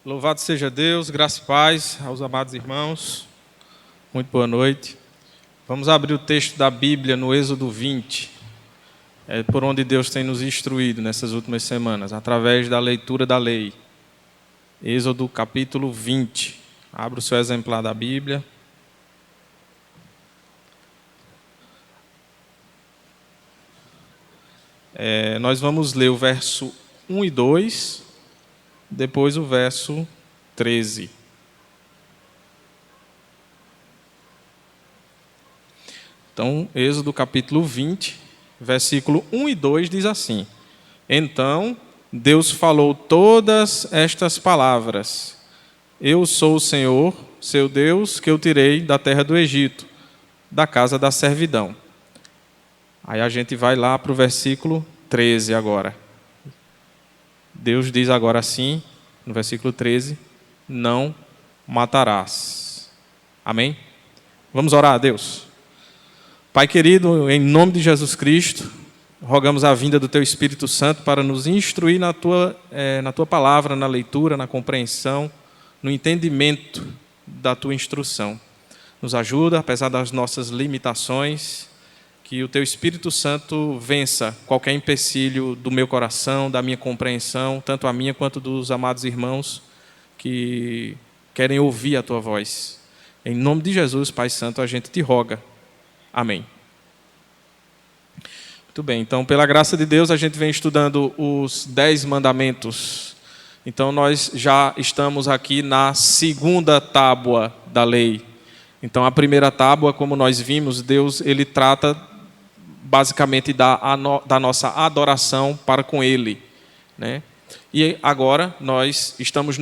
Louvado seja Deus, graça e paz aos amados irmãos. Muito boa noite. Vamos abrir o texto da Bíblia no Êxodo 20. É por onde Deus tem nos instruído nessas últimas semanas, através da leitura da lei. Êxodo capítulo 20. Abra o seu exemplar da Bíblia. Nós vamos ler o verso 1 e 2, depois o verso 13. Então, Êxodo capítulo 20, versículo 1 e 2 diz assim: Então Deus falou todas estas palavras: Eu sou o Senhor, seu Deus, que eu tirei da terra do Egito, da casa da servidão. Aí a gente vai lá para o versículo 13 agora. Deus diz agora assim, no versículo 13: Não matarás. Amém? Vamos orar a Deus. Pai querido, em nome de Jesus Cristo, rogamos a vinda do Teu Espírito Santo para nos instruir na Tua palavra, na leitura, na compreensão, no entendimento da Tua instrução. Nos ajuda, apesar das nossas limitações, que o Teu Espírito Santo vença qualquer empecilho do meu coração, da minha compreensão, tanto a minha quanto dos amados irmãos que querem ouvir a Tua voz. Em nome de Jesus, Pai Santo, a gente te roga. Amém. Muito bem, então, pela graça de Deus, a gente vem estudando os 10 mandamentos. Então, nós já estamos aqui na segunda tábua da lei. Então, a primeira tábua, como nós vimos, Deus ele trata basicamente da nossa adoração para com Ele, né? E agora nós estamos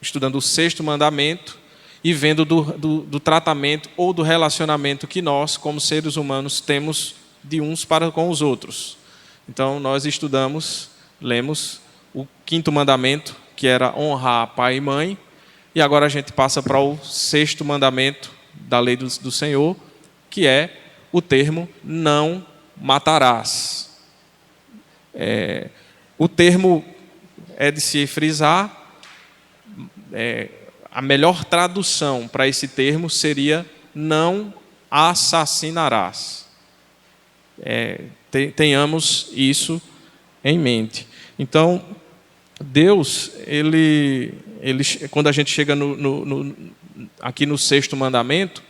estudando o 6º mandamento e vendo do tratamento ou do relacionamento que nós, como seres humanos, temos de uns para com os outros. Então, nós lemos o 5º mandamento, que era honrar pai e mãe, e agora a gente passa para o 6º mandamento da lei do Senhor, que é o termo não matarás. O termo é de se frisar, a melhor tradução para esse termo seria não assassinarás. Tenhamos isso em mente. Então, Deus, quando a gente chega aqui no 6º mandamento,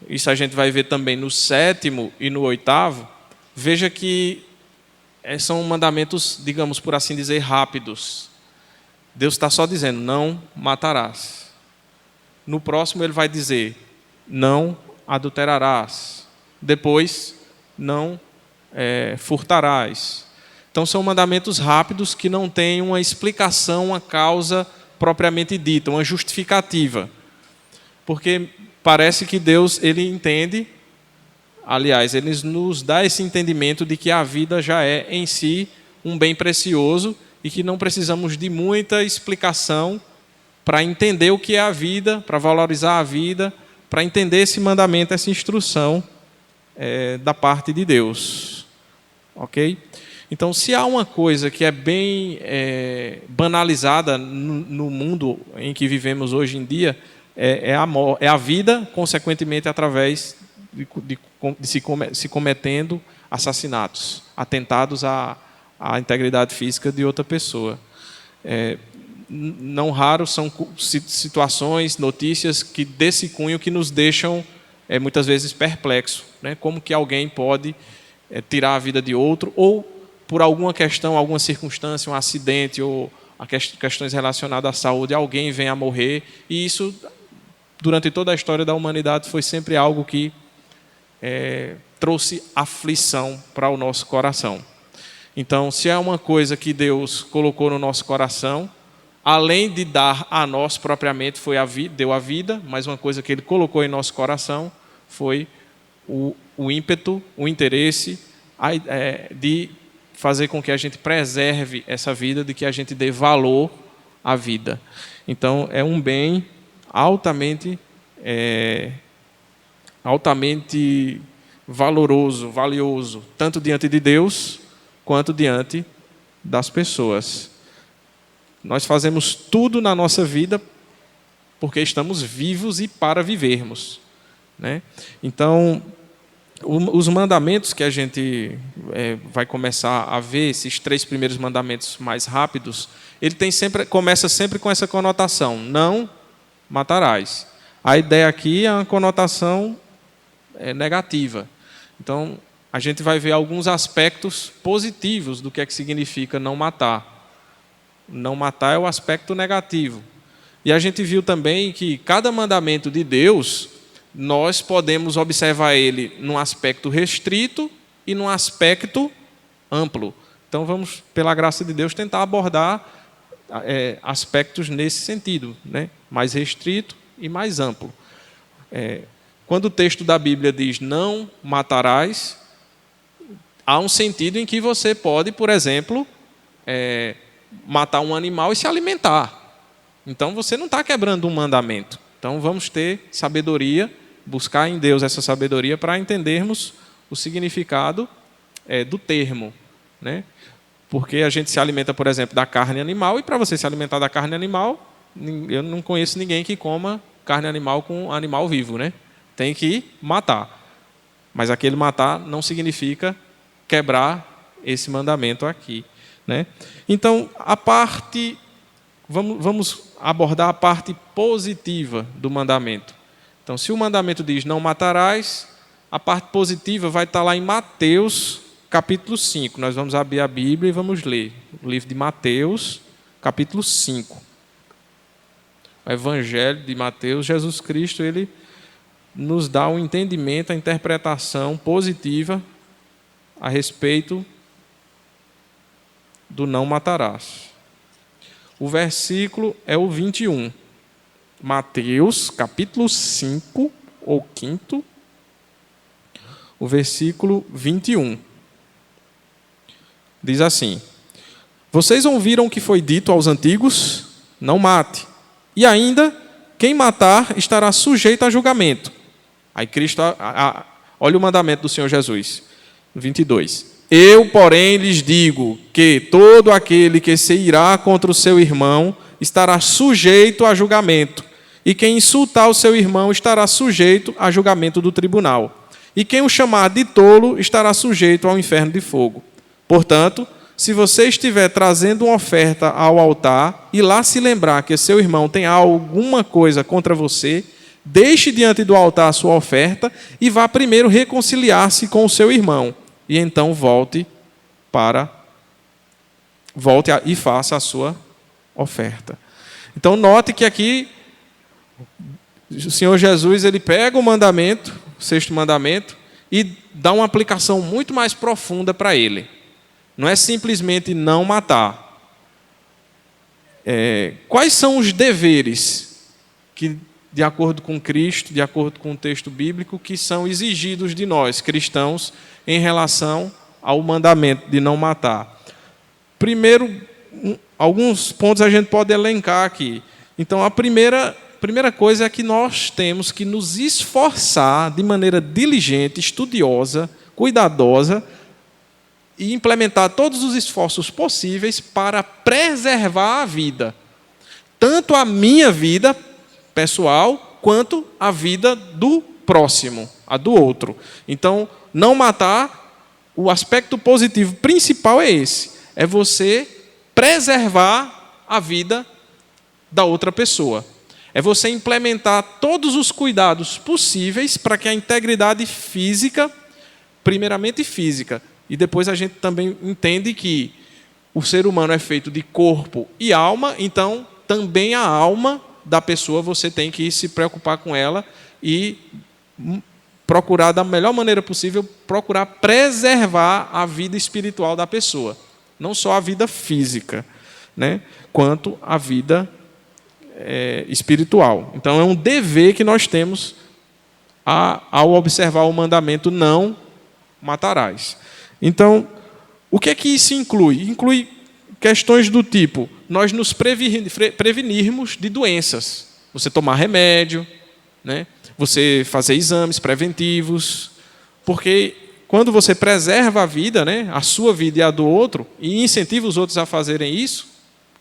isso a gente vai ver também no 7º e no 8º, veja que são mandamentos, digamos por assim dizer, rápidos. Deus está só dizendo, não matarás. No próximo ele vai dizer, não adulterarás. Depois, não furtarás. Então são mandamentos rápidos que não têm uma explicação, uma causa propriamente dita, uma justificativa. Porque parece que Deus ele entende, aliás, ele nos dá esse entendimento de que a vida já é em si um bem precioso e que não precisamos de muita explicação para entender o que é a vida, para valorizar a vida, para entender esse mandamento, essa instrução da parte de Deus. Ok? Então, se há uma coisa que é bem banalizada no mundo em que vivemos hoje em dia, é a vida, consequentemente, através de se cometendo assassinatos, atentados à integridade física de outra pessoa. Não raro são situações, notícias desse cunho que nos deixam muitas vezes perplexos, né? Como que alguém pode tirar a vida de outro, ou por alguma questão, alguma circunstância, um acidente ou questões relacionadas à saúde, alguém vem a morrer, e isso, durante toda a história da humanidade, foi sempre algo que trouxe aflição para o nosso coração. Então, se é uma coisa que Deus colocou no nosso coração, além de dar a nós propriamente, deu a vida, mas uma coisa que Ele colocou em nosso coração foi o ímpeto, o interesse de fazer com que a gente preserve essa vida, de que a gente dê valor à vida. Então, é um bem altamente valioso, tanto diante de Deus, quanto diante das pessoas. Nós fazemos tudo na nossa vida porque estamos vivos e para vivermos, né? Então, os mandamentos que a gente vai começar a ver, esses 3 primeiros mandamentos mais rápidos, ele começa sempre com essa conotação: não matarás. A ideia aqui é uma conotação negativa. Então, a gente vai ver alguns aspectos positivos do que é que significa não matar. Não matar é o aspecto negativo. E a gente viu também que cada mandamento de Deus, nós podemos observar ele num aspecto restrito e num aspecto amplo. Então, vamos, pela graça de Deus, tentar abordar aspectos nesse sentido, né? Mais restrito e mais amplo. Quando o texto da Bíblia diz não matarás, há um sentido em que você pode, por exemplo, matar um animal e se alimentar. Então, você não está quebrando um mandamento. Então, vamos ter sabedoria, buscar em Deus essa sabedoria para entendermos o significado do termo, né? Porque a gente se alimenta, por exemplo, da carne animal, e para você se alimentar da carne animal, eu não conheço ninguém que coma carne animal com animal vivo, né? Tem que matar. Mas aquele matar não significa quebrar esse mandamento aqui, né? Então, vamos abordar a parte positiva do mandamento. Então, se o mandamento diz não matarás, a parte positiva vai estar lá em Mateus, capítulo 5. Nós vamos abrir a Bíblia e vamos ler o livro de Mateus, capítulo 5. O Evangelho de Mateus, Jesus Cristo, ele nos dá um entendimento, a interpretação positiva a respeito do não matarás. O versículo é o 21. Mateus, capítulo 5, ou 5, o versículo 21. Diz assim: vocês ouviram o que foi dito aos antigos? Não mate. E ainda, quem matar estará sujeito a julgamento. Aí Cristo, olha o mandamento do Senhor Jesus, 22. Eu, porém, lhes digo que todo aquele que se irá contra o seu irmão estará sujeito a julgamento, e quem insultar o seu irmão estará sujeito a julgamento do tribunal, e quem o chamar de tolo estará sujeito ao inferno de fogo. Portanto, se você estiver trazendo uma oferta ao altar e lá se lembrar que seu irmão tem alguma coisa contra você, deixe diante do altar a sua oferta e vá primeiro reconciliar-se com o seu irmão, e então volte e faça a sua oferta. Então, note que aqui o Senhor Jesus, ele pega o mandamento, o 6º mandamento, e dá uma aplicação muito mais profunda para ele. Não é simplesmente não matar. Quais são os deveres que, de acordo com Cristo, de acordo com o texto bíblico, que são exigidos de nós, cristãos, em relação ao mandamento de não matar? Primeiro, alguns pontos a gente pode elencar aqui. Então, a primeira coisa é que nós temos que nos esforçar de maneira diligente, estudiosa, cuidadosa, e implementar todos os esforços possíveis para preservar a vida. Tanto a minha vida pessoal, quanto a vida do próximo, a do outro. Então, não matar, o aspecto positivo principal é esse. É você preservar a vida da outra pessoa. É você implementar todos os cuidados possíveis para que a integridade física, primeiramente física, e depois a gente também entende que o ser humano é feito de corpo e alma, então também a alma da pessoa você tem que se preocupar com ela e procurar, da melhor maneira possível, procurar preservar a vida espiritual da pessoa. Não só a vida física, né, quanto a vida espiritual. Então, é um dever que nós temos ao observar o mandamento não matarás. Então, o que é que isso inclui? Inclui questões do tipo, nós nos prevenirmos de doenças. Você tomar remédio, né? Você fazer exames preventivos, porque quando você preserva a vida, né, a sua vida e a do outro, e incentiva os outros a fazerem isso,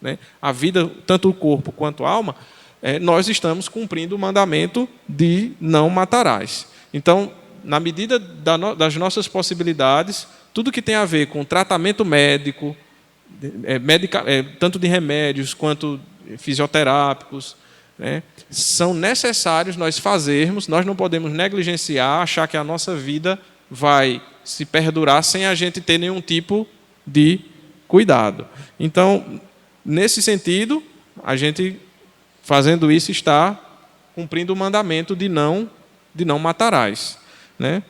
né, a vida, tanto o corpo quanto a alma, nós estamos cumprindo o mandamento de não matarás. Então, na medida das nossas possibilidades, tudo que tem a ver com tratamento médico, tanto de remédios quanto fisioterápicos, né, são necessários nós fazermos. Nós não podemos negligenciar, achar que a nossa vida vai se perdurar sem a gente ter nenhum tipo de cuidado. Então, nesse sentido, a gente, fazendo isso, está cumprindo o mandamento de não matarás, né?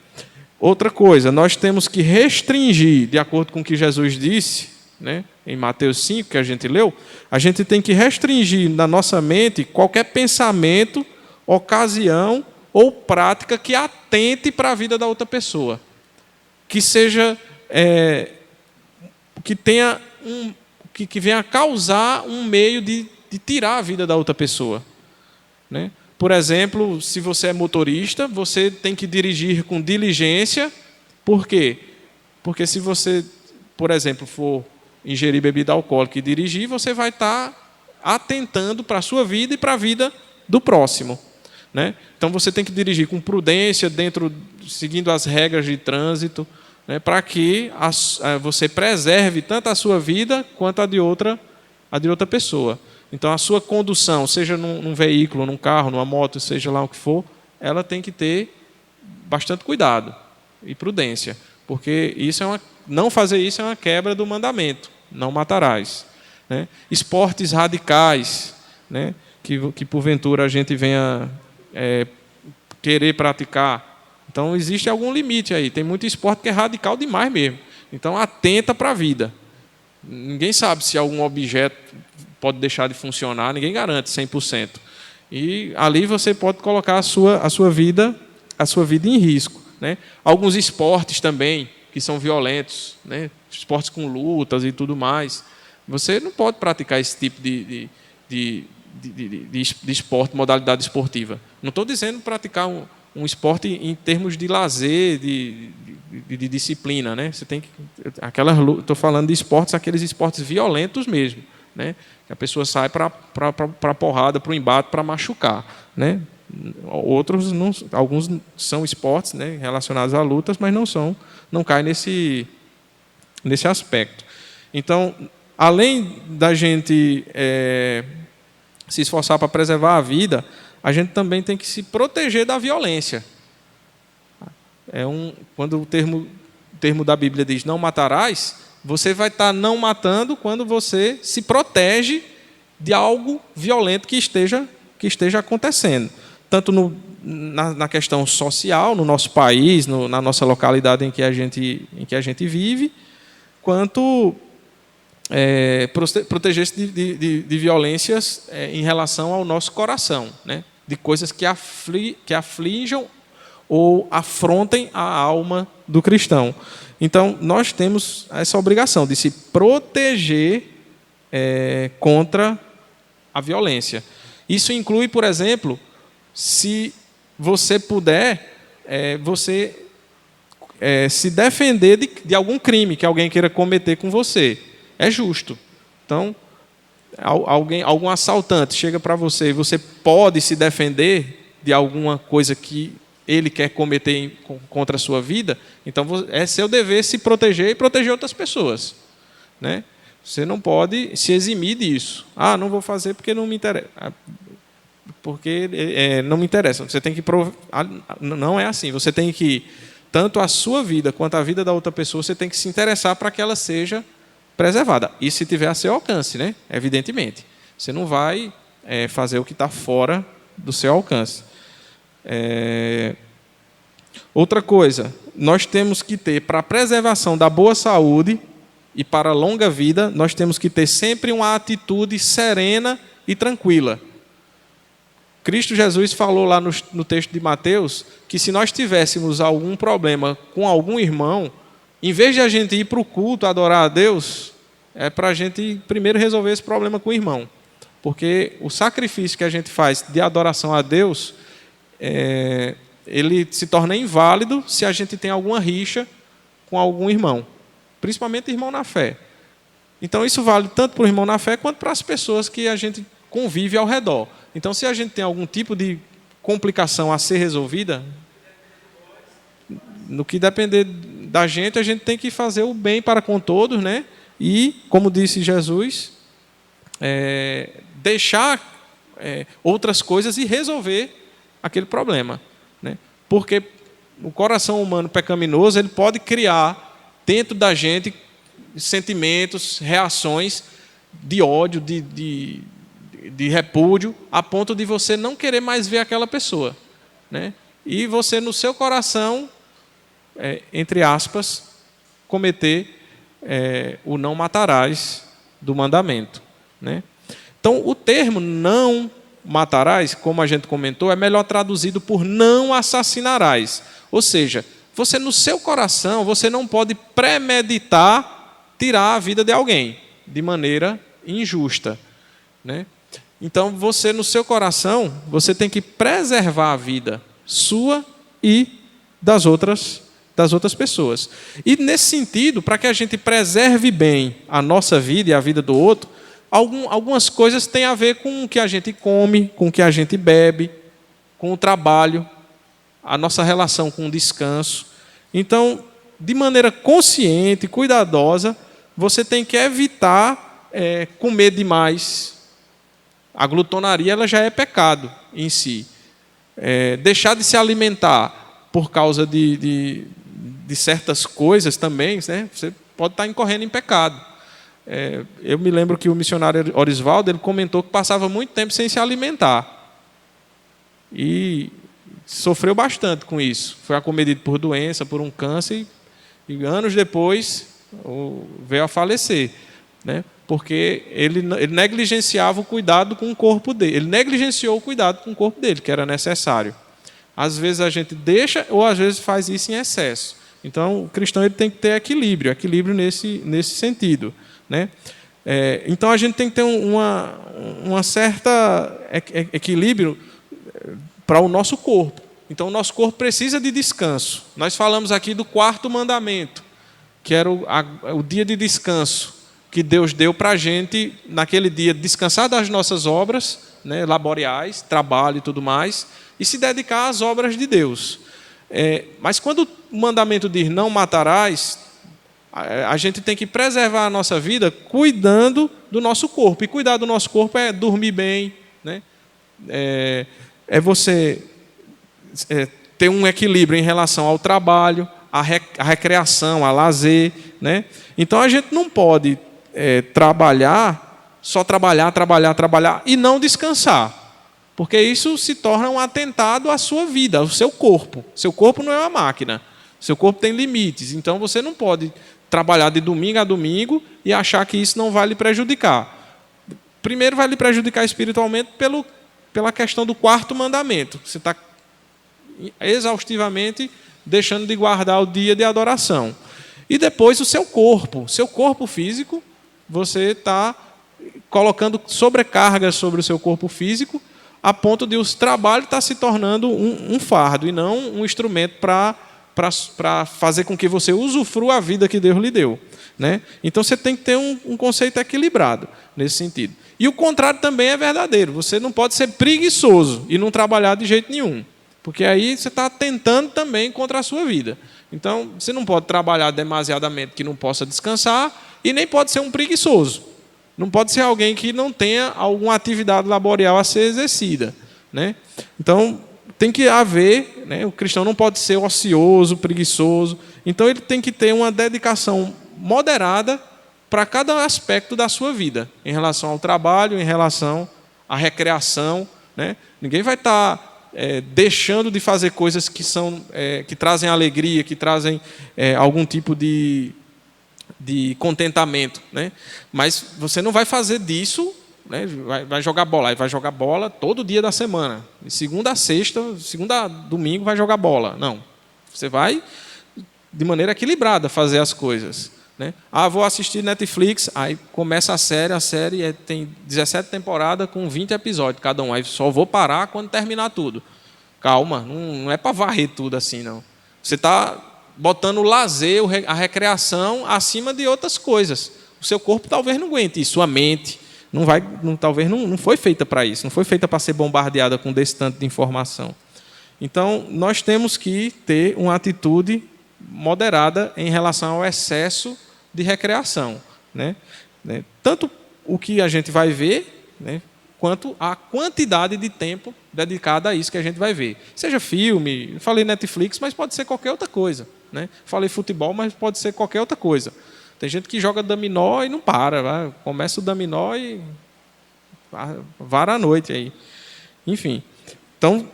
Outra coisa, nós temos que restringir, de acordo com o que Jesus disse, né, em Mateus 5, que a gente leu, a gente tem que restringir na nossa mente qualquer pensamento, ocasião ou prática que atente para a vida da outra pessoa, que seja, que tenha que venha a causar um meio de tirar a vida da outra pessoa, né? Por exemplo, se você é motorista, você tem que dirigir com diligência. Por quê? Porque se você, por exemplo, for ingerir bebida alcoólica e dirigir, você vai estar atentando para a sua vida e para a vida do próximo, né? Então você tem que dirigir com prudência, seguindo as regras de trânsito, né, para que você preserve tanto a sua vida quanto a de outra pessoa. Então, a sua condução, seja num veículo, num carro, numa moto, seja lá o que for, ela tem que ter bastante cuidado e prudência, porque não fazer isso é uma quebra do mandamento, não matarás, né? Esportes radicais, né, que porventura a gente venha querer praticar. Então, existe algum limite aí. Tem muito esporte que é radical demais mesmo. Então, atenta para a vida. Ninguém sabe se algum objeto pode deixar de funcionar, ninguém garante 100%. E ali você pode colocar a sua vida em risco, né? Alguns esportes também que são violentos, né? Esportes com lutas e tudo mais. Você não pode praticar esse tipo de esporte, modalidade esportiva. Não estou dizendo praticar um esporte em termos de lazer, de disciplina, né? Você tem que estou falando de esportes, aqueles esportes violentos mesmo, né? Que a pessoa sai para a porrada, para o embate, para machucar, né? Outros não, alguns são esportes, né, relacionados a lutas, mas não caem nesse aspecto. Então, além da gente se esforçar para preservar a vida, a gente também tem que se proteger da violência. Quando o termo da Bíblia diz não matarás, você vai estar não matando quando você se protege de algo violento que esteja acontecendo. Tanto na questão social, no nosso país, na nossa localidade em que a gente vive, quanto proteger-se de violências em relação ao nosso coração, né? De coisas que aflijam ou afrontem a alma do cristão. Então, nós temos essa obrigação de se proteger contra a violência. Isso inclui, por exemplo, se você puder, se defender de algum crime que alguém queira cometer com você. É justo. Então, algum assaltante chega para você e você pode se defender de alguma coisa que ele quer cometer contra a sua vida, então é seu dever se proteger e proteger outras pessoas, né? Você não pode se eximir disso. Não vou fazer porque não me interessa. Porque não me interessa. Você tem que não é assim. Você tem que, tanto a sua vida quanto a vida da outra pessoa, você tem que se interessar para que ela seja preservada. E se tiver a seu alcance, né? Evidentemente. Você não vai fazer o que está fora do seu alcance. Outra coisa, nós temos que ter, para a preservação da boa saúde e para a longa vida, nós temos que ter sempre uma atitude serena e tranquila. Cristo Jesus falou lá no texto de Mateus que se nós tivéssemos algum problema com algum irmão, em vez de a gente ir para o culto adorar a Deus, é para a gente primeiro resolver esse problema com o irmão. Porque o sacrifício que a gente faz de adoração a Deus, ele se torna inválido se a gente tem alguma rixa com algum irmão, principalmente irmão na fé. Então, isso vale tanto para o irmão na fé, quanto para as pessoas que a gente convive ao redor. Então, se a gente tem algum tipo de complicação a ser resolvida, no que depender da gente, a gente tem que fazer o bem para com todos, né? E, como disse Jesus, deixar outras coisas e resolver aquele problema, né? Porque o coração humano pecaminoso, ele pode criar dentro da gente sentimentos, reações de ódio, de repúdio, a ponto de você não querer mais ver aquela pessoa, né? E você, no seu coração, entre aspas, cometer o não matarás do mandamento, né? Então, o termo não matarás, como a gente comentou, é melhor traduzido por não assassinarás. Ou seja, você no seu coração, você não pode premeditar tirar a vida de alguém de maneira injusta, né? Então, você no seu coração, você tem que preservar a vida sua e das outras pessoas. E nesse sentido, para que a gente preserve bem a nossa vida e a vida do outro, algumas coisas têm a ver com o que a gente come, com o que a gente bebe, com o trabalho, a nossa relação com o descanso. Então, de maneira consciente, cuidadosa, você tem que evitar comer demais. A glutonaria, ela já é pecado em si. Deixar de se alimentar por causa de certas coisas também, né? Você pode estar incorrendo em pecado. Eu me lembro que o missionário Orisvaldo, ele comentou que passava muito tempo sem se alimentar. E sofreu bastante com isso. Foi acometido por doença, por um câncer, e anos depois veio a falecer, né? Porque ele negligenciava o cuidado com o corpo dele. Ele negligenciou o cuidado com o corpo dele, que era necessário. Às vezes a gente deixa, ou às vezes faz isso em excesso. Então, o cristão ele tem que ter equilíbrio nesse sentido, né? Então, a gente tem que ter uma certa equilíbrio para o nosso corpo. Então, o nosso corpo precisa de descanso. Nós falamos aqui do 4º mandamento, que era o dia de descanso, que Deus deu para a gente, naquele dia, descansar das nossas obras, né, laboriais, trabalho e tudo mais, e se dedicar às obras de Deus. Mas quando o mandamento diz não matarás, a gente tem que preservar a nossa vida cuidando do nosso corpo. E cuidar do nosso corpo é dormir bem, né? Você ter um equilíbrio em relação ao trabalho, à recreação, ao lazer, né? Então a gente não pode só trabalhar e não descansar. Porque isso se torna um atentado à sua vida, ao seu corpo. Seu corpo não é uma máquina. Seu corpo tem limites. Então, você não pode trabalhar de domingo a domingo e achar que isso não vai lhe prejudicar. Primeiro, vai lhe prejudicar espiritualmente pela questão do 4º mandamento. Você está exaustivamente deixando de guardar o dia de adoração. E depois, o seu corpo físico, você está colocando sobrecargas sobre o seu corpo físico, a ponto de o trabalho estar se tornando um fardo e não um instrumento para fazer com que você usufrua a vida que Deus lhe deu, né? Então você tem que ter um conceito equilibrado nesse sentido. E o contrário também é verdadeiro. Você não pode ser preguiçoso e não trabalhar de jeito nenhum, porque aí você está tentando também contra a sua vida. Então você não pode trabalhar demasiadamente que não possa descansar e nem pode ser um preguiçoso. Não pode ser alguém que não tenha alguma atividade laboral a ser exercida, né? Então, tem que haver, né? O cristão não pode ser ocioso, preguiçoso. Então, ele tem que ter uma dedicação moderada para cada aspecto da sua vida, em relação ao trabalho, em relação à recreação, né? Ninguém vai estar deixando de fazer coisas que trazem alegria, que trazem algum tipo de contentamento, né? Mas você não vai fazer disso, né? Vai jogar bola, aí vai jogar bola todo dia da semana, de segunda a sexta, segunda a domingo vai jogar bola. Não, você vai de maneira equilibrada fazer as coisas, né? Vou assistir Netflix, aí começa a série tem 17 temporadas com 20 episódios cada um, aí só vou parar quando terminar tudo. Calma, não é para varrer tudo assim, não. Você está botando o lazer, a recreação acima de outras coisas. o seu corpo talvez não aguente isso, sua mente talvez não foi feita para isso, não foi feita para ser bombardeada com desse tanto de informação. Então, nós temos que ter uma atitude moderada em relação ao excesso de recreação, né? Tanto o que a gente vai ver, né, quanto a quantidade de tempo dedicada a isso que a gente vai ver. Seja filme, falei Netflix, mas pode ser qualquer outra coisa, né? Falei futebol, mas pode ser qualquer outra coisa. Tem gente que joga dominó e não para, começa o dominó e vara a noite aí. Enfim, então,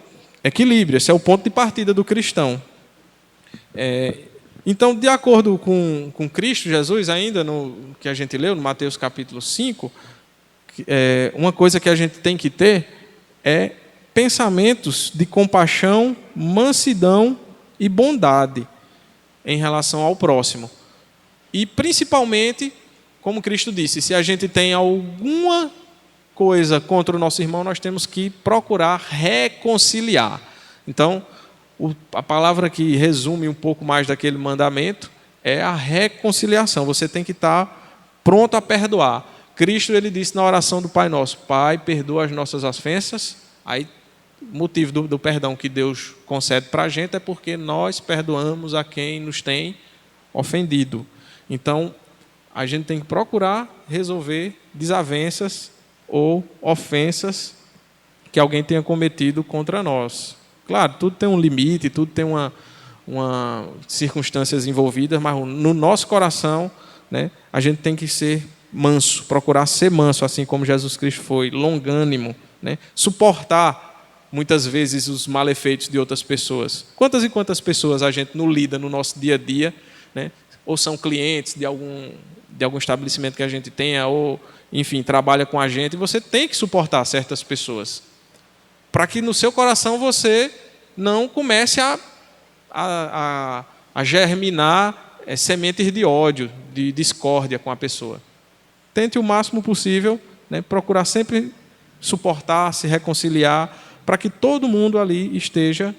equilíbrio, esse é o ponto de partida do cristão. Então, de acordo com Cristo Jesus, ainda no que a gente leu, no Mateus capítulo 5, uma coisa que a gente tem que ter é pensamentos de compaixão, mansidão e bondade em relação ao próximo. E, principalmente, como Cristo disse, se a gente tem alguma coisa contra o nosso irmão, nós temos que procurar reconciliar. Então, a palavra que resume um pouco mais daquele mandamento é a reconciliação. Você tem que estar pronto a perdoar. Cristo, ele disse na oração do Pai Nosso: Pai, perdoa as nossas ofensas. Aí, o motivo do perdão que Deus concede para a gente é porque nós perdoamos a quem nos tem ofendido. Então, a gente tem que procurar resolver desavenças ou ofensas que alguém tenha cometido contra nós. Claro, tudo tem um limite, tudo tem uma circunstâncias envolvidas, mas no nosso coração, né, a gente tem que ser manso, procurar ser manso, assim como Jesus Cristo foi, longânimo, né, suportar muitas vezes os malefeitos de outras pessoas. Quantas e quantas pessoas a gente não lida no nosso dia a dia, né, ou são clientes de algum estabelecimento que a gente tenha, ou, enfim, trabalha com a gente, e você tem que suportar certas pessoas, para que no seu coração você não comece a germinar sementes de ódio, de discórdia com a pessoa. Tente o máximo possível, né, procurar sempre suportar, se reconciliar, para que todo mundo ali esteja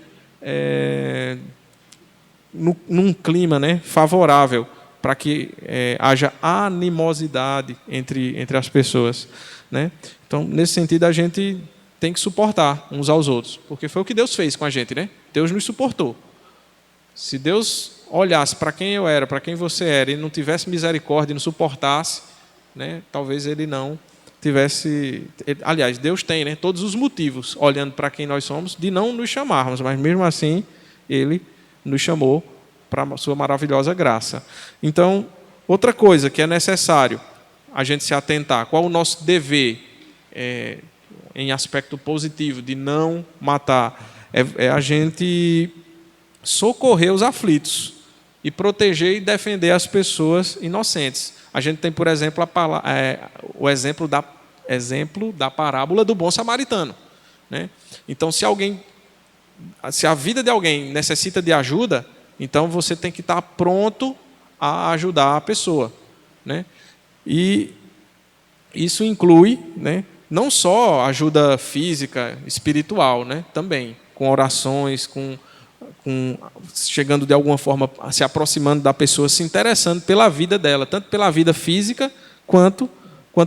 num clima, né, favorável, para que haja animosidade entre as pessoas, né? Então, nesse sentido, a gente tem que suportar uns aos outros, porque foi o que Deus fez com a gente, né? Deus nos suportou. Se Deus olhasse para quem eu era, para quem você era, e não tivesse misericórdia e não suportasse, né, talvez ele não tivesse... Aliás, Deus tem, né, todos os motivos, olhando para quem nós somos, de não nos chamarmos, mas mesmo assim, ele nos chamou para a sua maravilhosa graça. Então, outra coisa que é necessário a gente se atentar, qual o nosso dever em aspecto positivo de não matar, é a gente socorrer os aflitos e proteger e defender as pessoas inocentes. A gente tem, por exemplo, o exemplo da parábola do bom samaritano, né? Então, se a vida de alguém necessita de ajuda, então você tem que estar pronto a ajudar a pessoa, né? E isso inclui, né, não só ajuda física, espiritual, né, também, com orações, chegando de alguma forma, se aproximando da pessoa, se interessando pela vida dela, tanto pela vida física quanto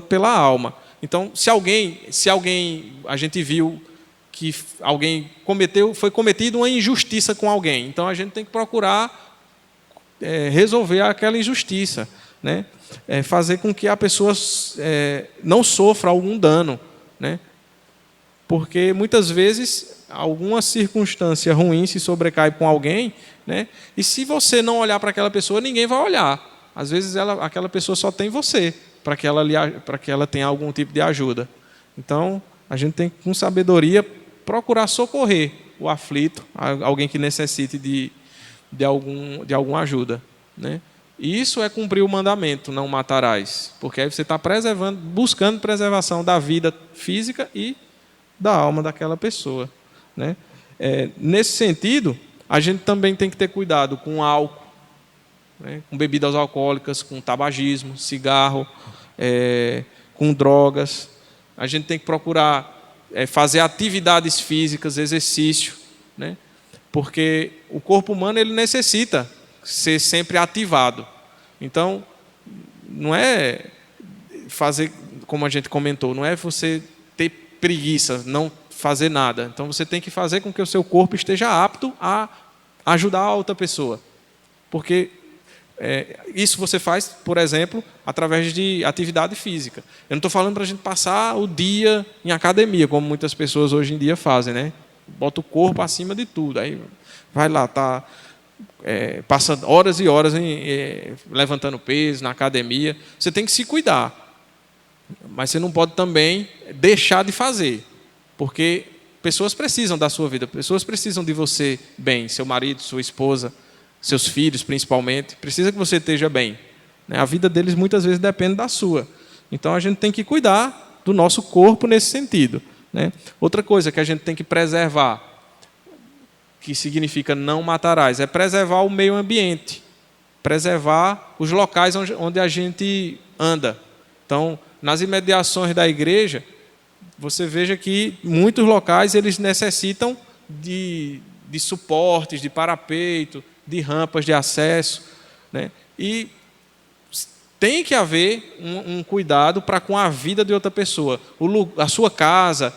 pela alma. Então, se alguém a gente viu que alguém foi cometida uma injustiça com alguém, então a gente tem que procurar resolver aquela injustiça, né? Fazer com que a pessoa não sofra algum dano, né? Porque muitas vezes alguma circunstância ruim se sobrecai com alguém, né? E se você não olhar para aquela pessoa, ninguém vai olhar. Às vezes aquela pessoa só tem você para que ela tenha algum tipo de ajuda. Então, a gente tem que, com sabedoria, procurar socorrer o aflito, alguém que necessite de alguma ajuda, né? E isso é cumprir o mandamento, não matarás, porque aí você está buscando preservação da vida física e da alma daquela pessoa, né? Nesse sentido, a gente também tem que ter cuidado com álcool, né? Com bebidas alcoólicas, com tabagismo, cigarro, com drogas. A gente tem que procurar fazer atividades físicas, exercício, né? Porque o corpo humano ele necessita ser sempre ativado. Então, não é fazer, como a gente comentou, não é você ter preguiça, não fazer nada. Então você tem que fazer com que o seu corpo esteja apto a ajudar a outra pessoa. Porque isso você faz, por exemplo, através de atividade física. Eu não estou falando para a gente passar o dia em academia, como muitas pessoas hoje em dia fazem, né? Bota o corpo acima de tudo. Aí vai lá, passa horas e horas levantando peso na academia. Você tem que se cuidar. Mas você não pode também deixar de fazer. Porque pessoas precisam da sua vida, pessoas precisam de você bem, seu marido, sua esposa, seus filhos principalmente, precisa que você esteja bem. A vida deles muitas vezes depende da sua. Então a gente tem que cuidar do nosso corpo nesse sentido. Outra coisa que a gente tem que preservar, que significa não matarás, é preservar o meio ambiente, preservar os locais onde a gente anda. Então, nas imediações da igreja, você veja que muitos locais eles necessitam de suportes, de parapeito, de rampas de acesso, e tem que haver um cuidado para com a vida de outra pessoa. A sua casa,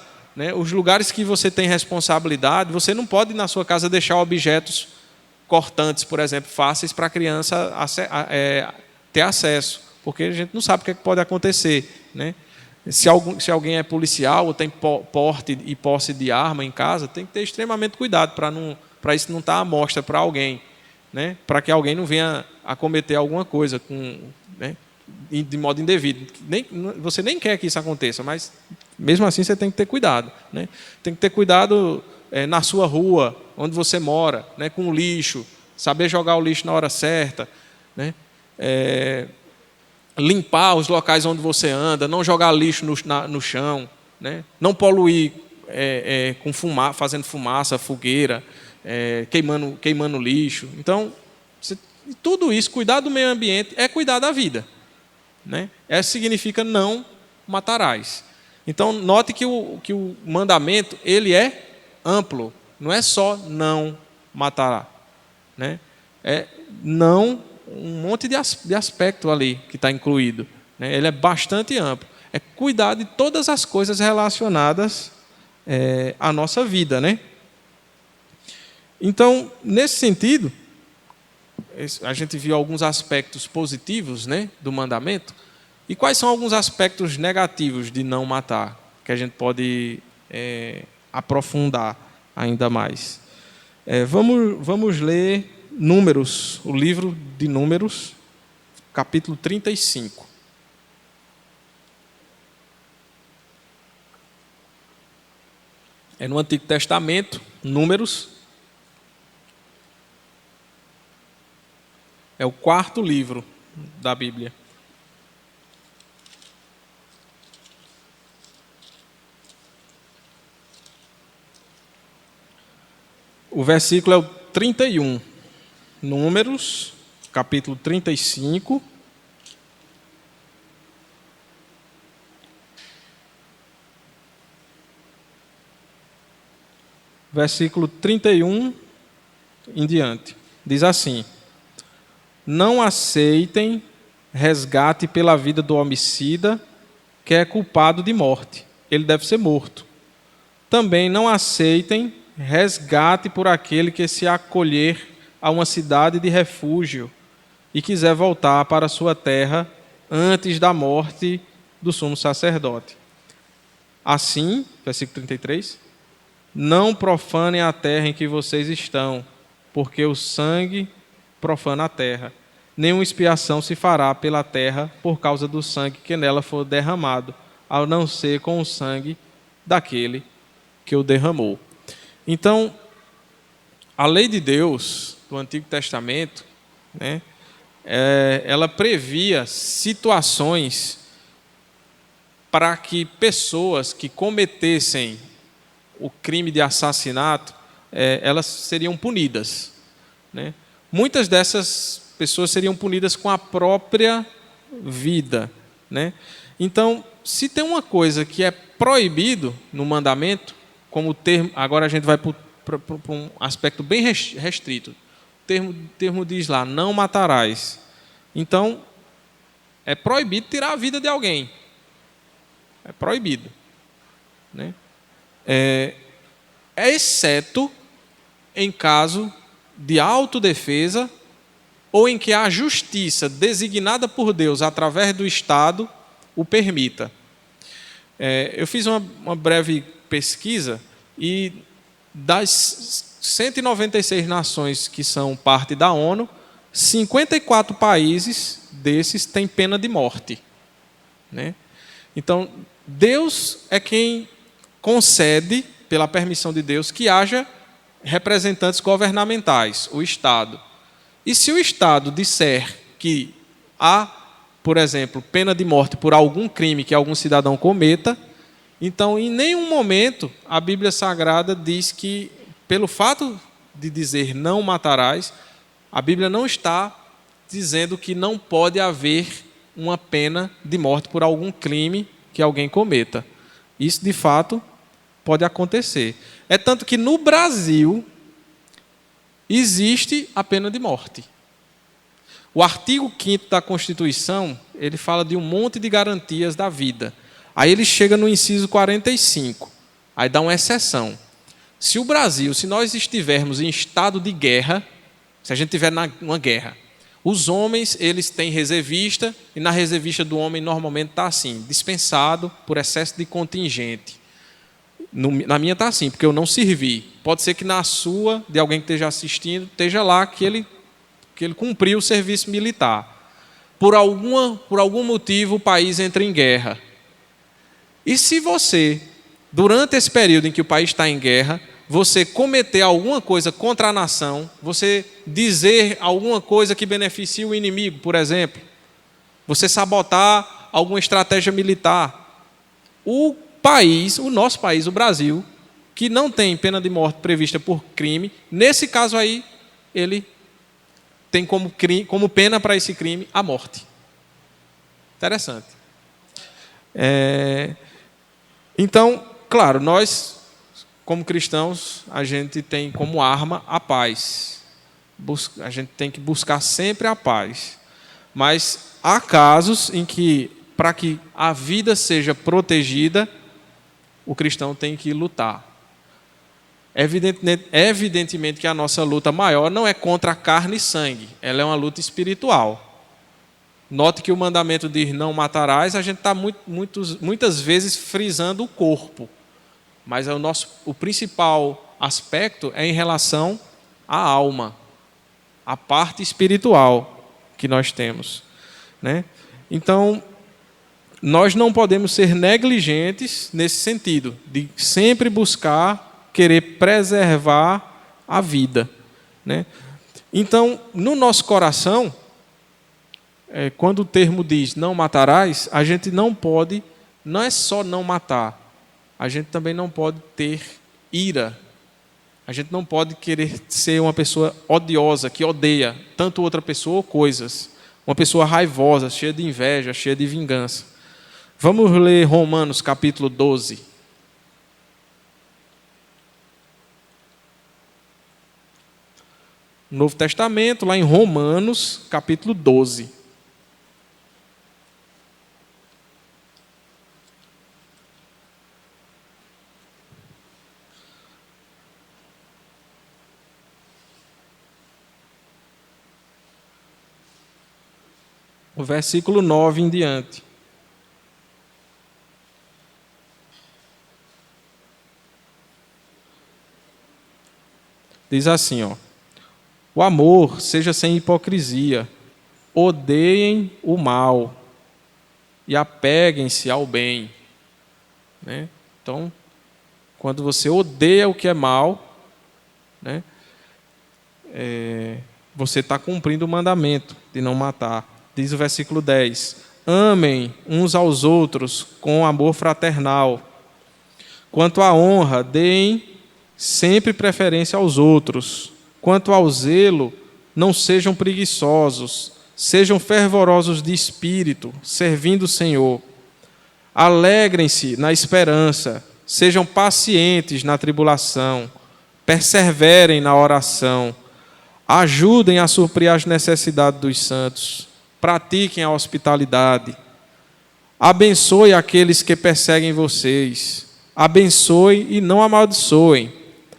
os lugares que você tem responsabilidade, você não pode na sua casa deixar objetos cortantes, por exemplo, fáceis para a criança ter acesso, porque a gente não sabe o que pode acontecer. Se alguém é policial ou tem porte e posse de arma em casa, tem que ter extremamente cuidado para isso não estar à mostra para alguém, para que alguém não venha a cometer alguma coisa de modo indevido. Você nem quer que isso aconteça, mas mesmo assim você tem que ter cuidado. Tem que ter cuidado na sua rua, onde você mora, com o lixo, saber jogar o lixo na hora certa, limpar os locais onde você anda, não jogar lixo no chão, não poluir com fazendo fumaça, fogueira, queimando lixo. Então, tudo isso, cuidar do meio ambiente é cuidar da vida. Significa não matarás. Então, note que o mandamento ele é amplo, não é só não matará. É não um monte de aspecto ali que está incluído. Ele é bastante amplo. É cuidar de todas as coisas relacionadas à nossa vida. Então, nesse sentido, a gente viu alguns aspectos positivos do mandamento. E quais são alguns aspectos negativos de não matar, que a gente pode aprofundar ainda mais? Vamos ler Números, o livro de Números, capítulo 35. É no Antigo Testamento, Números. É o 4º livro da Bíblia. O versículo é o 31. Números, capítulo 35. Versículo 31 em diante. Diz assim: não aceitem resgate pela vida do homicida, que é culpado de morte. Ele deve ser morto. Também não aceitem resgate por aquele que se acolher a uma cidade de refúgio e quiser voltar para sua terra antes da morte do sumo sacerdote. Assim, versículo 33, não profanem a terra em que vocês estão, porque o sangue profana a terra. Nenhuma expiação se fará pela terra por causa do sangue que nela for derramado, a não ser com o sangue daquele que o derramou. Então, a lei de Deus do Antigo Testamento, ela previa situações para que pessoas que cometessem o crime de assassinato, elas seriam punidas. Muitas dessas pessoas seriam punidas com a própria vida. Então, se tem uma coisa que é proibido no mandamento, como o termo, agora a gente vai para um aspecto bem restrito. O termo diz lá, não matarás. Então, É proibido tirar a vida de alguém. É proibido. Né? Exceto em caso de autodefesa ou em que a justiça designada por Deus através do Estado o permita. Eu fiz uma breve pesquisa e das 196 nações que são parte da ONU, 54 países desses têm pena de morte. Né? Então, Deus é quem concede, pela permissão de Deus, que haja representantes governamentais, o Estado. E se o Estado disser que há, por exemplo, pena de morte por algum crime que algum cidadão cometa, então, em nenhum momento, a Bíblia Sagrada diz que, pelo fato de dizer não matarás, a Bíblia não está dizendo que não pode haver uma pena de morte por algum crime que alguém cometa. Isso, de fato, pode acontecer. É tanto que no Brasil existe a pena de morte. O artigo 5º da Constituição, ele fala de um monte de garantias da vida. Aí ele chega no inciso 45, aí dá uma exceção. Se o Brasil, se nós estivermos em estado de guerra, se a gente estiver numa guerra, os homens, eles têm reservista, e na reservista do homem normalmente está assim, dispensado por excesso de contingente. Na minha está assim, porque eu não servi. Pode ser que na sua, de alguém que esteja assistindo, esteja lá que ele cumpriu o serviço militar. Por algum motivo o país entra em guerra. E se você, durante esse período em que o país está em guerra, você cometer alguma coisa contra a nação, você dizer alguma coisa que beneficie o inimigo, por exemplo, você sabotar alguma estratégia militar, o nosso país, o Brasil, que não tem pena de morte prevista por crime, nesse caso aí, ele tem como pena para esse crime a morte. Interessante. Então, claro, nós, como cristãos, a gente tem como arma a paz. A gente tem que buscar sempre a paz. Mas há casos em que, para que a vida seja protegida, o cristão tem que lutar. Evidentemente que a nossa luta maior não é contra a carne e sangue, ela é uma luta espiritual. Note que o mandamento diz não matarás, a gente está muitas vezes frisando o corpo. Mas o principal aspecto é em relação à alma, à parte espiritual que nós temos. Né? Então, nós não podemos ser negligentes nesse sentido, de sempre buscar, querer preservar a vida. Né? Então, no nosso coração, quando o termo diz não matarás, a gente não pode, não é só não matar, a gente também não pode ter ira. A gente não pode querer ser uma pessoa odiosa, que odeia tanto outra pessoa ou coisas. Uma pessoa raivosa, cheia de inveja, cheia de vingança. Vamos ler Romanos capítulo 12. Novo Testamento, lá em Romanos capítulo 12. O versículo 9 em diante. Diz assim, o amor seja sem hipocrisia, odeiem o mal e apeguem-se ao bem. Né? Então, quando você odeia o que é mal, né, você está cumprindo o mandamento de não matar. Diz o versículo 10, amem uns aos outros com amor fraternal. Quanto à honra, deem sempre preferência aos outros. Quanto ao zelo, não sejam preguiçosos, sejam fervorosos de espírito, servindo o Senhor. Alegrem-se na esperança, sejam pacientes na tribulação, perseverem na oração, ajudem a suprir as necessidades dos santos, pratiquem a hospitalidade. Abençoe aqueles que perseguem vocês. Abençoe e não amaldiçoem.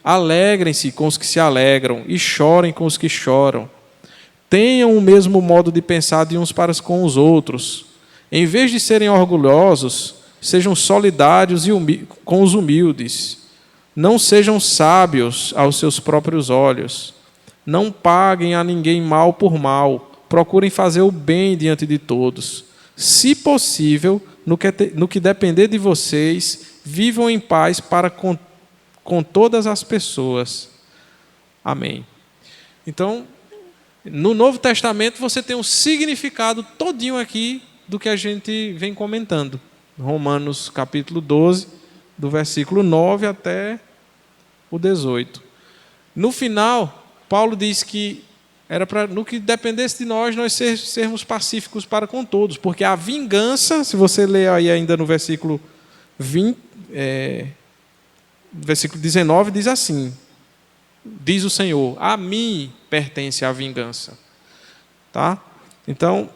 Alegrem-se com os que se alegram e chorem com os que choram. Tenham o mesmo modo de pensar de uns para com os outros. Em vez de serem orgulhosos, sejam solidários com os humildes. Não sejam sábios aos seus próprios olhos. Não paguem a ninguém mal por mal. Procurem fazer o bem diante de todos. Se possível, no que depender de vocês, vivam em paz para com todas as pessoas. Amém. Então, no Novo Testamento, você tem um significado todinho aqui do que a gente vem comentando. Romanos capítulo 12, do versículo 9 até o 18. No final, Paulo diz que era para, no que dependesse de nós sermos pacíficos para com todos, porque a vingança, se você ler aí ainda no versículo 20, versículo 19, diz assim: diz o Senhor, a mim pertence a vingança. Tá? Então,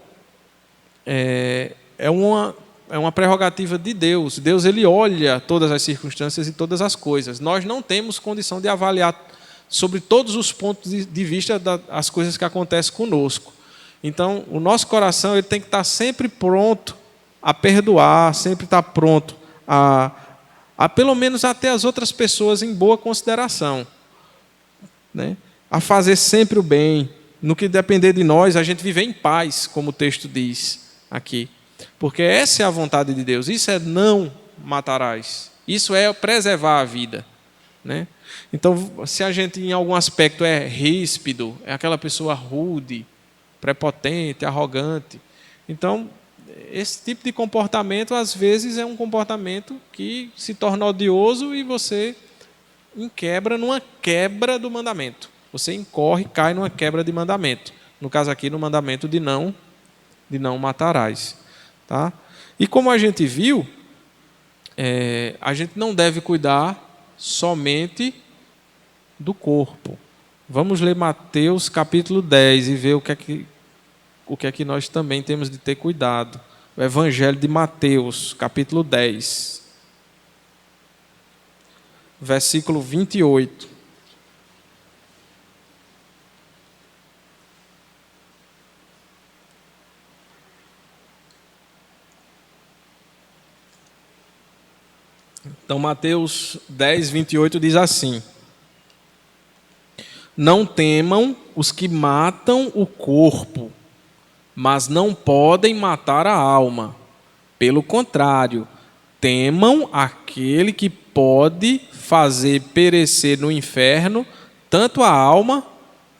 é uma prerrogativa de Deus. Deus, ele olha todas as circunstâncias e todas as coisas. Nós não temos condição de avaliar sobre todos os pontos de vista das coisas que acontecem conosco. Então, o nosso coração, ele tem que estar sempre pronto a perdoar, sempre estar pronto a pelo menos até as outras pessoas em boa consideração, né? A fazer sempre o bem. No que depender de nós, a gente viver em paz, como o texto diz aqui. Porque essa é a vontade de Deus. Isso é não matarás. Isso é preservar a vida, né? Então, se a gente em algum aspecto é ríspido, é aquela pessoa rude, prepotente, arrogante, então esse tipo de comportamento às vezes é um comportamento que se torna odioso e você numa quebra do mandamento. Você incorre, cai numa quebra de mandamento. No caso aqui, no mandamento de não matarás. Tá? E como a gente viu, a gente não deve cuidar somente do corpo. Vamos ler Mateus capítulo 10 e ver o que é que nós também temos de ter cuidado. O Evangelho de Mateus, capítulo 10, versículo 28. Então, Mateus 10, 28 diz assim: não temam os que matam o corpo, mas não podem matar a alma. Pelo contrário, temam aquele que pode fazer perecer no inferno tanto a alma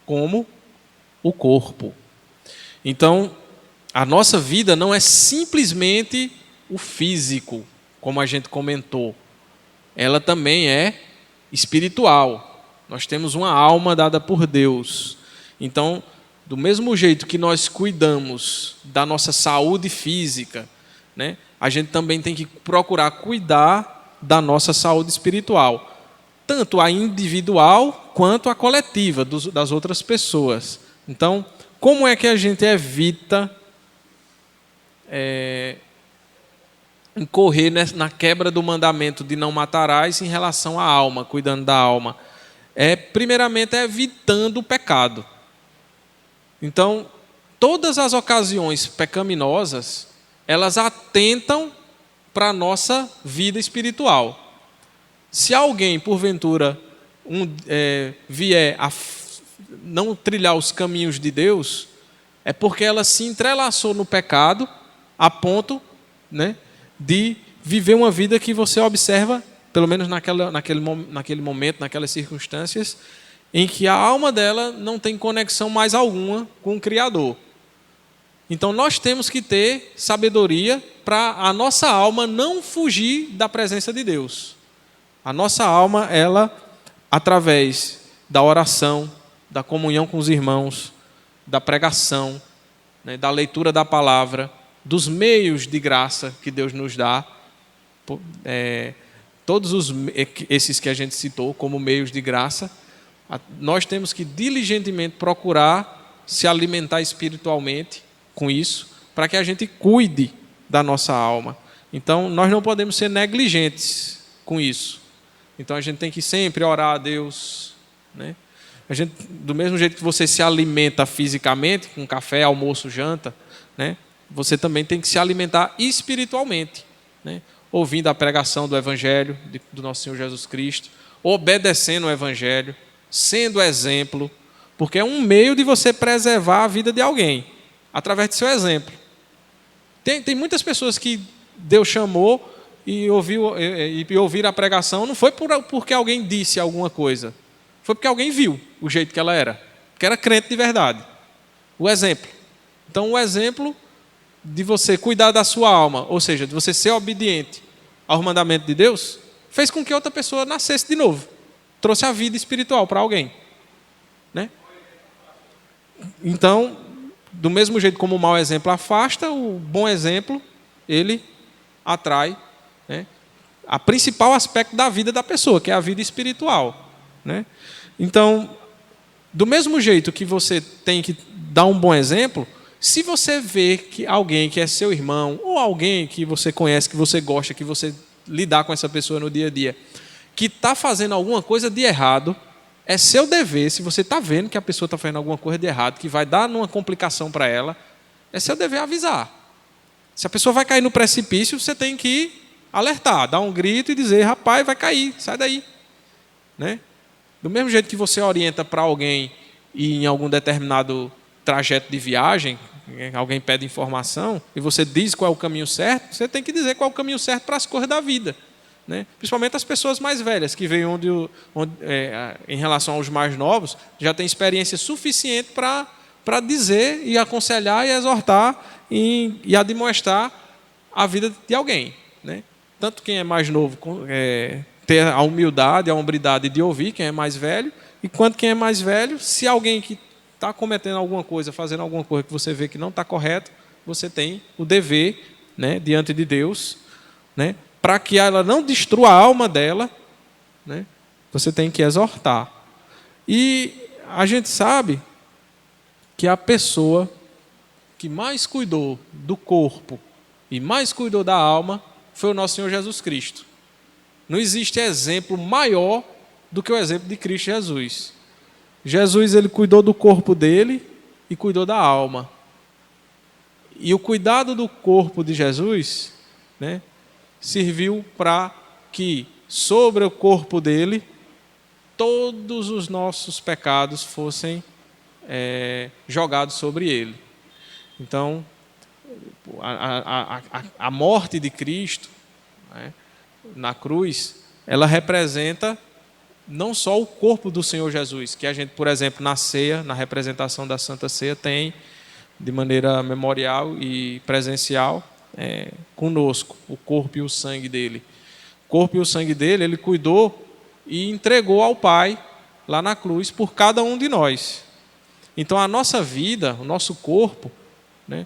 como o corpo. Então, a nossa vida não é simplesmente o físico, como a gente comentou. Ela também é espiritual. Nós temos uma alma dada por Deus. Então, do mesmo jeito que nós cuidamos da nossa saúde física, né, a gente também tem que procurar cuidar da nossa saúde espiritual, tanto a individual quanto a coletiva das outras pessoas. Então, como é que a gente evita incorrer na quebra do mandamento de não matarás em relação à alma, cuidando da alma? Primeiramente, evitando o pecado. Então, todas as ocasiões pecaminosas, elas atentam para a nossa vida espiritual. Se alguém, porventura, vier a não trilhar os caminhos de Deus, é porque ela se entrelaçou no pecado a ponto, né, de viver uma vida que você observa, pelo menos naquele momento, naquelas circunstâncias, em que a alma dela não tem conexão mais alguma com o Criador. Então, nós temos que ter sabedoria para a nossa alma não fugir da presença de Deus. A nossa alma, ela, através da oração, da comunhão com os irmãos, da pregação, né, da leitura da palavra, dos meios de graça que Deus nos dá, todos esses que a gente citou como meios de graça, nós temos que diligentemente procurar se alimentar espiritualmente com isso, para que a gente cuide da nossa alma. Então, nós não podemos ser negligentes com isso. Então, a gente tem que sempre orar a Deus, né? A gente, do mesmo jeito que você se alimenta fisicamente, com café, almoço, janta, né? Você também tem que se alimentar espiritualmente, né? Ouvindo a pregação do Evangelho do nosso Senhor Jesus Cristo, obedecendo o Evangelho, sendo exemplo, porque é um meio de você preservar a vida de alguém, através do seu exemplo. Tem muitas pessoas que Deus chamou e ouviram a pregação, não foi porque alguém disse alguma coisa, foi porque alguém viu o jeito que ela era, que era crente de verdade. O exemplo. Então, o exemplo de você cuidar da sua alma, ou seja, de você ser obediente aos mandamentos de Deus, fez com que outra pessoa nascesse de novo, trouxe a vida espiritual para alguém, né? Então, do mesmo jeito como o mau exemplo afasta, o bom exemplo, ele atrai, né, a principal aspecto da vida da pessoa, que é a vida espiritual, né? Então, do mesmo jeito que você tem que dar um bom exemplo, se você vê que alguém que é seu irmão, ou alguém que você conhece, que você gosta, que você lidar com essa pessoa no dia a dia, que está fazendo alguma coisa de errado, é seu dever, se você está vendo que a pessoa está fazendo alguma coisa de errado, que vai dar uma complicação para ela, é seu dever avisar. Se a pessoa vai cair no precipício, você tem que alertar, dar um grito e dizer, rapaz, vai cair, sai daí, né? Do mesmo jeito que você orienta para alguém ir em algum determinado trajeto de viagem, alguém pede informação e você diz qual é o caminho certo, você tem que dizer qual é o caminho certo para as coisas da vida, né? Principalmente as pessoas mais velhas, que veem em relação aos mais novos, já têm experiência suficiente para dizer e aconselhar e exortar e admoestar a vida de alguém, né? Tanto quem é mais novo ter a humildade, a hombridade de ouvir quem é mais velho, e quanto quem é mais velho, se alguém que está cometendo alguma coisa, fazendo alguma coisa que você vê que não está correto, você tem o dever, né, diante de Deus, né, para que ela não destrua a alma dela, né, você tem que exortar. E a gente sabe que a pessoa que mais cuidou do corpo e mais cuidou da alma foi o nosso Senhor Jesus Cristo. Não existe exemplo maior do que o exemplo de Cristo Jesus. Jesus, ele cuidou do corpo dele e cuidou da alma. E o cuidado do corpo de Jesus, né, serviu para que sobre o corpo dele todos os nossos pecados fossem jogados sobre ele. Então, a morte de Cristo, né, na cruz, ela representa não só o corpo do Senhor Jesus, que a gente, por exemplo, na ceia, na representação da Santa Ceia, tem de maneira memorial e presencial conosco, o corpo e o sangue dele. O corpo e o sangue dele, ele cuidou e entregou ao Pai, lá na cruz, por cada um de nós. Então, a nossa vida, o nosso corpo, né,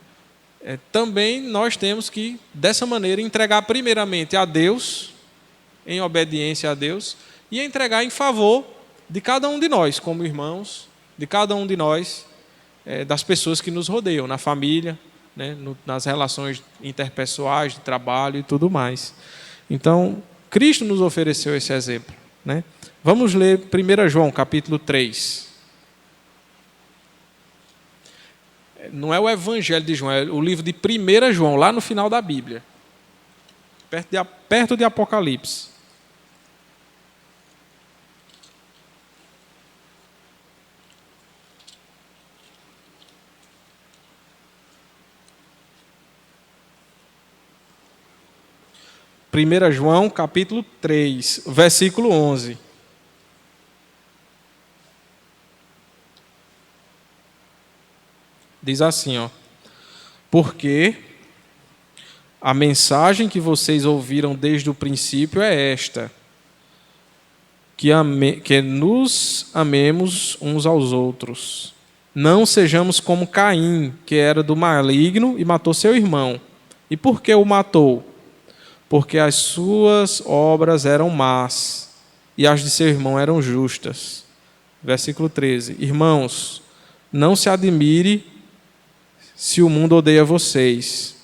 também nós temos que, dessa maneira, entregar primeiramente a Deus, em obediência a Deus, e entregar em favor de cada um de nós, como irmãos, de cada um de nós, das pessoas que nos rodeiam, na família, né, nas relações interpessoais, de trabalho e tudo mais. Então, Cristo nos ofereceu esse exemplo, né? Vamos ler 1 João, capítulo 3. Não é o Evangelho de João, é o livro de 1 João, lá no final da Bíblia, perto de Apocalipse. Primeira João, capítulo 3, versículo 11. Diz assim, ó: porque a mensagem que vocês ouviram desde o princípio é esta, que nos amemos uns aos outros. Não sejamos como Caim, que era do maligno e matou seu irmão. E por que o matou? Porque as suas obras eram más e as de seu irmão eram justas. Versículo 13. Irmãos, não se admire se o mundo odeia vocês,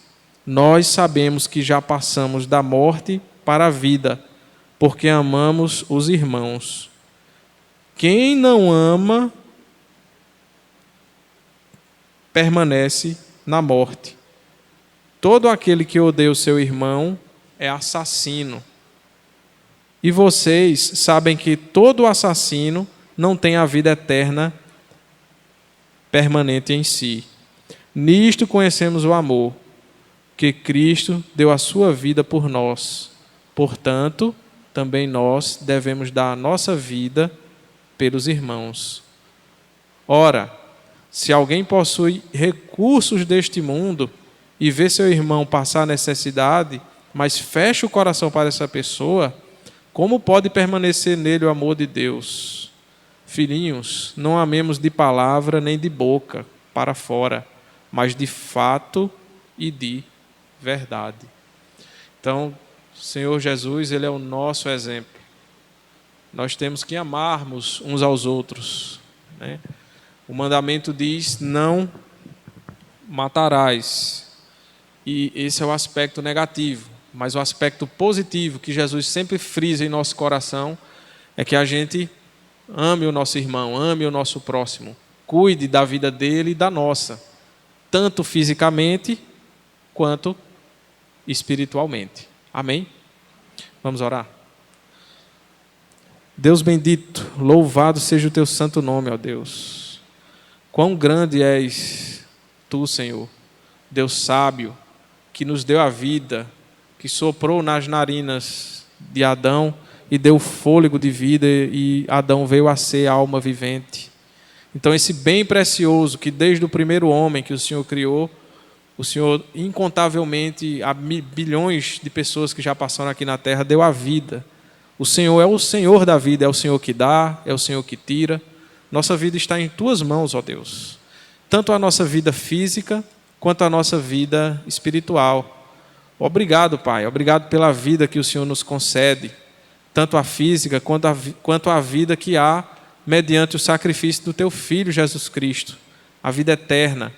nós sabemos que já passamos da morte para a vida, porque amamos os irmãos. Quem não ama permanece na morte. Todo aquele que odeia o seu irmão é assassino. E vocês sabem que todo assassino não tem a vida eterna permanente em si. Nisto conhecemos o amor, que Cristo deu a sua vida por nós. Portanto, também nós devemos dar a nossa vida pelos irmãos. Ora, se alguém possui recursos deste mundo e vê seu irmão passar necessidade, mas fecha o coração para essa pessoa, como pode permanecer nele o amor de Deus? Filhinhos, não amemos de palavra nem de boca para fora, mas de fato e de verdade. Então, o Senhor Jesus, Ele é o nosso exemplo. Nós temos que amarmos uns aos outros, né? O mandamento diz: não matarás. E esse é o aspecto negativo. Mas o aspecto positivo que Jesus sempre frisa em nosso coração é que a gente ame o nosso irmão, ame o nosso próximo, cuide da vida dele e da nossa, tanto fisicamente quanto espiritualmente. Amém? Vamos orar? Deus bendito, louvado seja o teu santo nome, ó Deus. Quão grande és tu, Senhor, Deus sábio, que nos deu a vida, que soprou nas narinas de Adão e deu fôlego de vida, e Adão veio a ser alma vivente. Então, esse bem precioso que desde o primeiro homem que o Senhor criou, o Senhor incontavelmente, a bilhões de pessoas que já passaram aqui na terra, deu a vida. O Senhor é o Senhor da vida, é o Senhor que dá, é o Senhor que tira. Nossa vida está em tuas mãos, ó Deus. Tanto a nossa vida física, quanto a nossa vida espiritual. Obrigado, Pai. Obrigado pela vida que o Senhor nos concede, tanto a física quanto a vida que há mediante o sacrifício do Teu Filho Jesus Cristo, a vida eterna,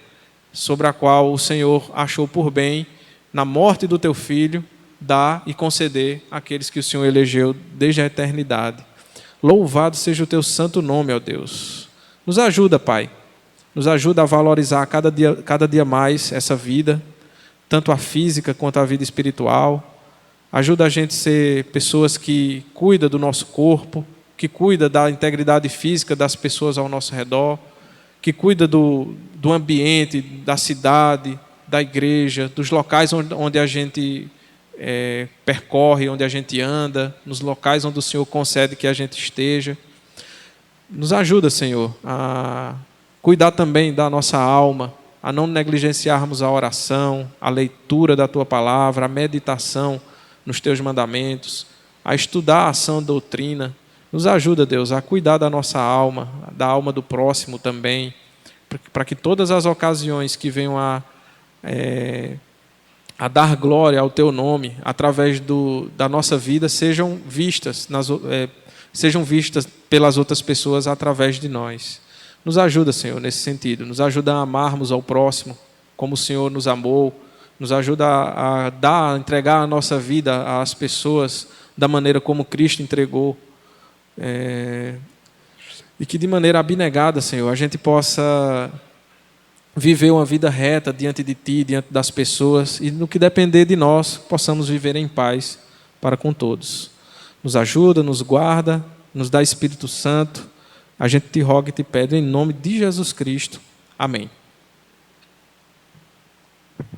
sobre a qual o Senhor achou por bem, na morte do Teu Filho, dar e conceder àqueles que o Senhor elegeu desde a eternidade. Louvado seja o Teu santo nome, ó Deus. Nos ajuda, Pai. Nos ajuda a valorizar cada dia mais essa vida, tanto a física quanto a vida espiritual. Ajuda a gente a ser pessoas que cuidam do nosso corpo, que cuidam da integridade física das pessoas ao nosso redor, que cuidam do ambiente, da cidade, da igreja, dos locais onde a gente percorre, onde a gente anda, nos locais onde o Senhor concede que a gente esteja. Nos ajuda, Senhor, a cuidar também da nossa alma, a não negligenciarmos a oração, a leitura da Tua palavra, a meditação nos Teus mandamentos, a estudar a sã doutrina. Nos ajuda, Deus, a cuidar da nossa alma, da alma do próximo também, para que todas as ocasiões que venham a dar glória ao Teu nome, através da nossa vida, sejam vistas pelas outras pessoas através de nós. Nos ajuda, Senhor, nesse sentido. Nos ajuda a amarmos ao próximo como o Senhor nos amou. Nos ajuda a entregar a nossa vida às pessoas da maneira como Cristo entregou. E que de maneira abnegada, Senhor, a gente possa viver uma vida reta diante de Ti, diante das pessoas, e no que depender de nós, possamos viver em paz para com todos. Nos ajuda, nos guarda, nos dá Espírito Santo. A gente te roga e te pede em nome de Jesus Cristo. Amém.